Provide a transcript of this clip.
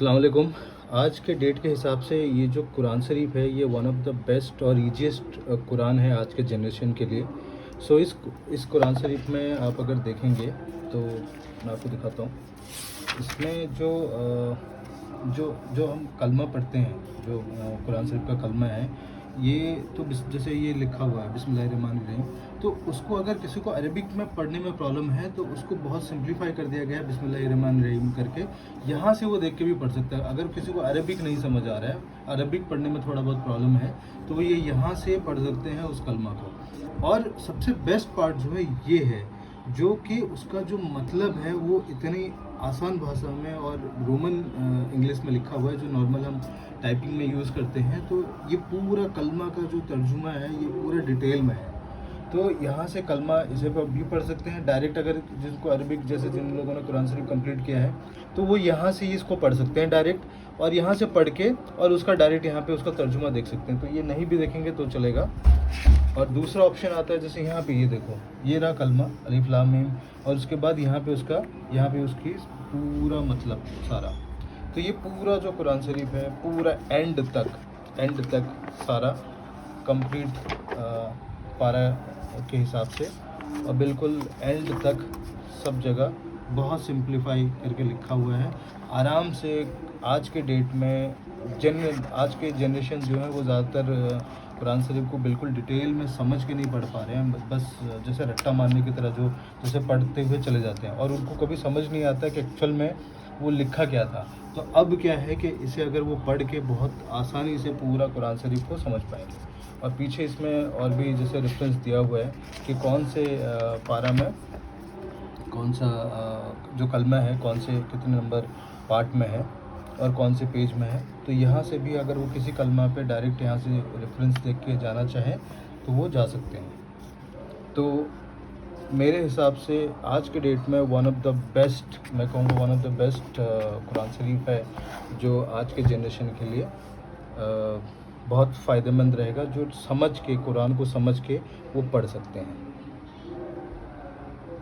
अस्सलाम वालेकुम। आज के डेट के हिसाब से ये जो कुरान शरीफ है ये वन ऑफ द बेस्ट और ईजीएस्ट कुरान है आज के जनरेशन के लिए। सो इस कुरान शरीफ में आप अगर देखेंगे तो मैं आपको दिखाता हूँ। इसमें जो जो हम कलमा पढ़ते हैं, जो कुरान शरीफ का कलमा है, ये तो जैसे ये लिखा हुआ है बिस्मिल्लाहिर्रहमानिर्रहीम, तो उसको अगर किसी को अरबिक में पढ़ने में प्रॉब्लम है तो उसको बहुत सिंप्लीफाई कर दिया गया है बिस्मिल्लाहिर्रहमानिर्रहीम करके। यहाँ से वो देख के भी पढ़ सकता है। अगर किसी को अरबिक नहीं समझ आ रहा है, अरबिक पढ़ने में थोड़ा बहुत प्रॉब्लम है, तो वो ये यहाँ से पढ़ सकते हैं उस कलमा को। और सबसे बेस्ट पार्ट जो है ये है, जो कि उसका जो मतलब है वो इतनी आसान भाषा में और रोमन इंग्लिश में लिखा हुआ है, जो नॉर्मल हम टाइपिंग में यूज़ करते हैं। तो ये पूरा कलमा का जो तर्जुमा है ये पूरा डिटेल में है। तो यहाँ से कलमा इसे भी पढ़ सकते हैं डायरेक्ट। अगर जिनको अरबिक, जैसे जिन लोगों ने कुरान शरीफ कंप्लीट किया है, तो वो यहाँ से ही इसको पढ़ सकते हैं डायरेक्ट, और यहाँ से पढ़ के और उसका डायरेक्ट यहाँ पे उसका तर्जुमा देख सकते हैं। तो ये नहीं भी देखेंगे तो चलेगा। और दूसरा ऑप्शन आता है, जैसे यहाँ पे ये देखो, ये रहा कलमा अलिफ लाम मीम, और उसके बाद यहाँ पे उसकी पूरा मतलब सारा। तो ये पूरा जो कुरान शरीफ है पूरा एंड तक सारा कंप्लीट पारा के हिसाब से, और बिल्कुल एंड तक सब जगह बहुत सिंप्लीफाई करके लिखा हुआ है। आराम से आज के डेट में आज के जनरेशन जो है वो ज़्यादातर कुरान शरीफ को बिल्कुल डिटेल में समझ के नहीं पढ़ पा रहे हैं। बस जैसे रट्टा मारने की तरह जो जैसे पढ़ते हुए चले जाते हैं, और उनको कभी समझ नहीं आता कि एक्चुअल में वो लिखा क्या था। तो अब क्या है कि इसे अगर वो पढ़ के बहुत आसानी से पूरा कुरान शरीफ को समझ पाएंगे। और पीछे इसमें और भी जैसे रेफरेंस दिया हुआ है कि कौन से पारा में कौन सा जो कलमा है कौन से कितने नंबर पार्ट में है और कौन से पेज में है। तो यहाँ से भी अगर वो किसी कलमा पे डायरेक्ट यहाँ से रेफरेंस देख के जाना चाहें तो वो जा सकते हैं। तो मेरे हिसाब से आज के डेट में वन ऑफ द बेस्ट, मैं कहूँगा one of the best Quran Sharif है, जो आज के जनरेशन के लिए बहुत फ़ायदेमंद रहेगा। जो समझ के कुरान को समझ के वो पढ़ सकते हैं।